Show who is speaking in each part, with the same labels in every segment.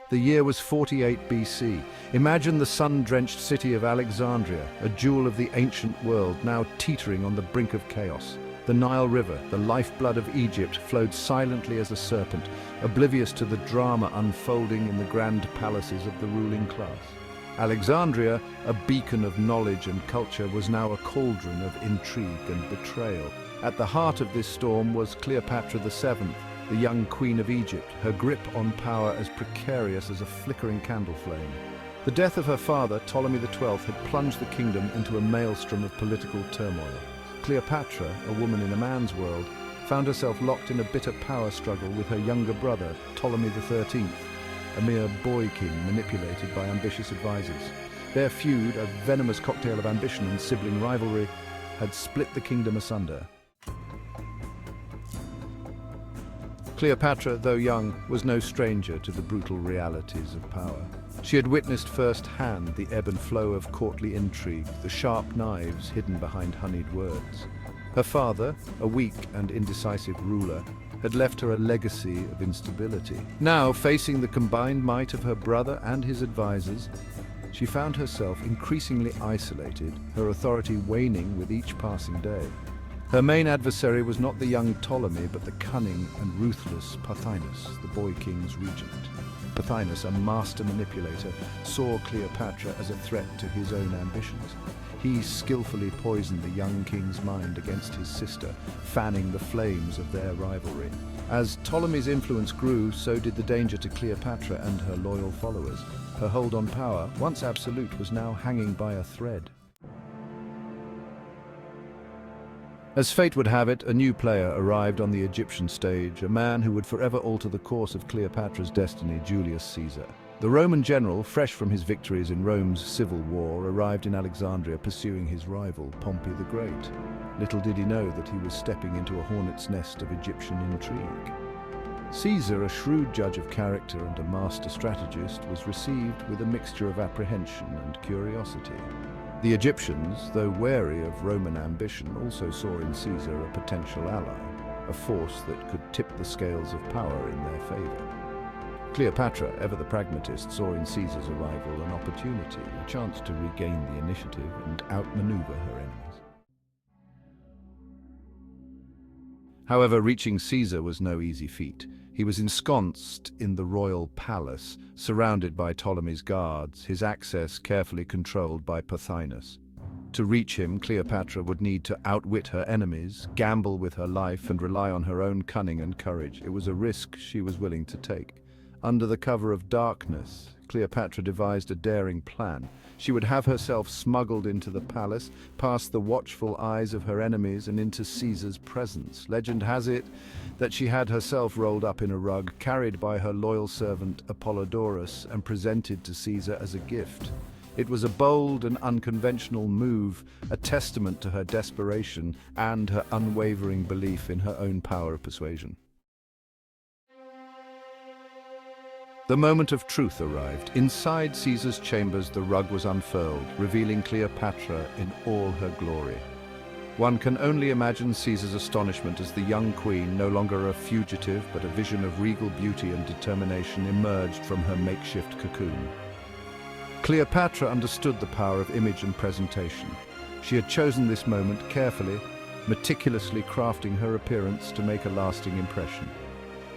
Speaker 1: The year was 48 BC. Imagine the sun-drenched city of Alexandria, a jewel of the ancient world, now teetering on the brink of chaos. The Nile River, the lifeblood of Egypt, flowed silently as a serpent, oblivious to the drama unfolding in the grand palaces of the ruling class. Alexandria, a beacon of knowledge and culture, was now a cauldron of intrigue and betrayal. At the heart of this storm was Cleopatra VII, the young queen of Egypt, her grip on power as precarious as a flickering candle flame. The death of her father, Ptolemy XII, had plunged the kingdom into a maelstrom of political turmoil. Cleopatra, a woman in a man's world, found herself locked in a bitter power struggle with her younger brother, Ptolemy XIII, a mere boy king manipulated by ambitious advisors. Their feud, a venomous cocktail of ambition and sibling rivalry, had split the kingdom asunder. Cleopatra, though young, was no stranger to the brutal realities of power. She had witnessed firsthand the ebb and flow of courtly intrigue, the sharp knives hidden behind honeyed words. Her father, a weak and indecisive ruler, had left her a legacy of instability. Now, facing the combined might of her brother and his advisors, she found herself increasingly isolated, her authority waning with each passing day. Her main adversary was not the young Ptolemy, but the cunning and ruthless Pothinus, the boy king's regent. Pothinus, a master manipulator, saw Cleopatra as a threat to his own ambitions. He skillfully poisoned the young king's mind against his sister, fanning the flames of their rivalry. As Ptolemy's influence grew, so did the danger to Cleopatra and her loyal followers. Her hold on power, once absolute, was now hanging by a thread. As fate would have it, a new player arrived on the Egyptian stage, a man who would forever alter the course of Cleopatra's destiny, Julius Caesar. The Roman general, fresh from his victories in Rome's civil war, arrived in Alexandria pursuing his rival, Pompey the Great. Little did he know that he was stepping into a hornet's nest of Egyptian intrigue. Caesar, a shrewd judge of character and a master strategist, was received with a mixture of apprehension and curiosity. The Egyptians, though wary of Roman ambition, also saw in Caesar a potential ally, a force that could tip the scales of power in their favor. Cleopatra, ever the pragmatist, saw in Caesar's arrival an opportunity, a chance to regain the initiative and outmaneuver her enemies. However, reaching Caesar was no easy feat. He was ensconced in the royal palace, surrounded by Ptolemy's guards, his access carefully controlled by Pothinus. To reach him, Cleopatra would need to outwit her enemies, gamble with her life, and rely on her own cunning and courage. It was a risk she was willing to take. Under the cover of darkness, Cleopatra devised a daring plan. She would have herself smuggled into the palace, past the watchful eyes of her enemies, and into Caesar's presence. Legend has it that she had herself rolled up in a rug, carried by her loyal servant Apollodorus, and presented to Caesar as a gift. It was a bold and unconventional move, a testament to her desperation and her unwavering belief in her own power of persuasion. The moment of truth arrived. Inside Caesar's chambers, the rug was unfurled, revealing Cleopatra in all her glory. One can only imagine Caesar's astonishment as the young queen, no longer a fugitive but a vision of regal beauty and determination, emerged from her makeshift cocoon. Cleopatra understood the power of image and presentation. She had chosen this moment carefully, meticulously crafting her appearance to make a lasting impression.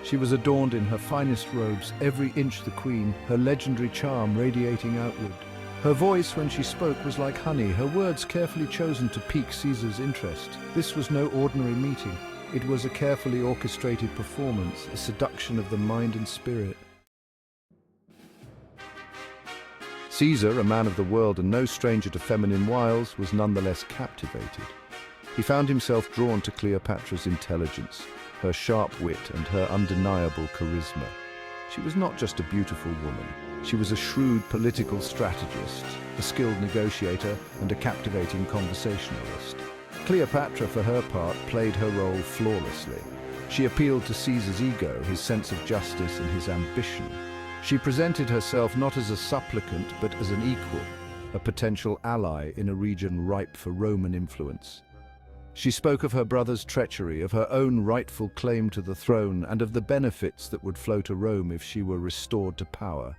Speaker 1: She was adorned in her finest robes, every inch the queen, her legendary charm radiating outward. Her voice when she spoke was like honey, her words carefully chosen to pique Caesar's interest. This was no ordinary meeting. It was a carefully orchestrated performance, a seduction of the mind and spirit. Caesar, a man of the world and no stranger to feminine wiles, was nonetheless captivated. He found himself drawn to Cleopatra's intelligence, her sharp wit and her undeniable charisma. She was not just a beautiful woman. She was a shrewd political strategist, a skilled negotiator, and a captivating conversationalist. Cleopatra, for her part, played her role flawlessly. She appealed to Caesar's ego, his sense of justice, and his ambition. She presented herself not as a supplicant, but as an equal, a potential ally in a region ripe for Roman influence. She spoke of her brother's treachery, of her own rightful claim to the throne, and of the benefits that would flow to Rome if she were restored to power.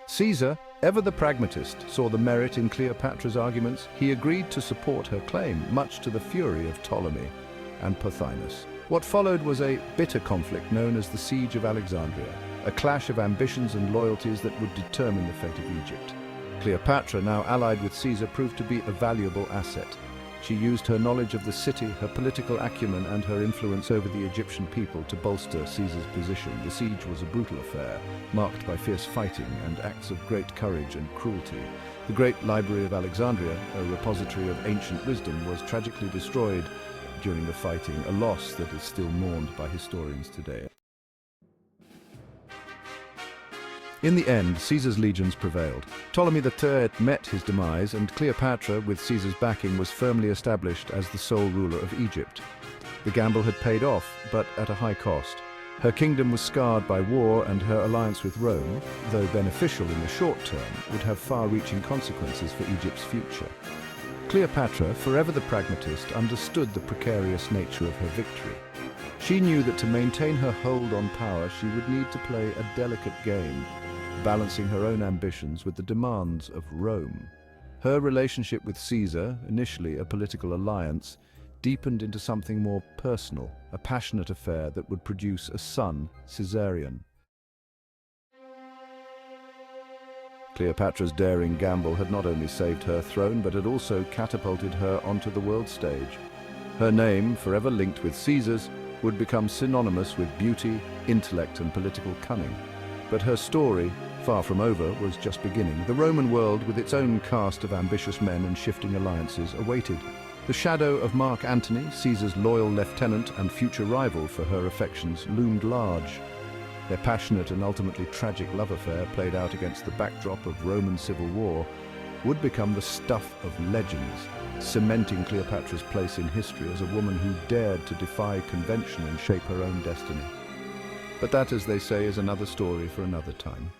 Speaker 1: Caesar, ever the pragmatist, saw the merit in Cleopatra's arguments. He agreed to support her claim, much to the fury of Ptolemy and Pothinus. What followed was a bitter conflict known as the Siege of Alexandria, a clash of ambitions and loyalties that would determine the fate of Egypt. Cleopatra, now allied with Caesar, proved to be a valuable asset. She used her knowledge of the city, her political acumen, and her influence over the Egyptian people to bolster Caesar's position. The siege was a brutal affair, marked by fierce fighting and acts of great courage and cruelty. The great library of Alexandria, a repository of ancient wisdom, was tragically destroyed during the fighting, a loss that is still mourned by historians today. In the end, Caesar's legions prevailed. Ptolemy III met his demise, and Cleopatra, with Caesar's backing, was firmly established as the sole ruler of Egypt. The gamble had paid off, but at a high cost. Her kingdom was scarred by war, and her alliance with Rome, though beneficial in the short term, would have far-reaching consequences for Egypt's future. Cleopatra, forever the pragmatist, understood the precarious nature of her victory. She knew that to maintain her hold on power, she would need to play a delicate game, balancing her own ambitions with the demands of Rome. Her relationship with Caesar, initially a political alliance, deepened into something more personal, a passionate affair that would produce a son, Caesarion. Cleopatra's daring gamble had not only saved her throne, but had also catapulted her onto the world stage. Her name, forever linked with Caesar's, would become synonymous with beauty, intellect, and political cunning. But her story, far from over, was just beginning. The Roman world, with its own cast of ambitious men and shifting alliances, awaited. The shadow of Mark Antony, Caesar's loyal lieutenant and future rival for her affections, loomed large. Their passionate and ultimately tragic love affair, played out against the backdrop of Roman civil war, would become the stuff of legends, cementing Cleopatra's place in history as a woman who dared to defy convention and shape her own destiny. But that, as they say, is another story for another time.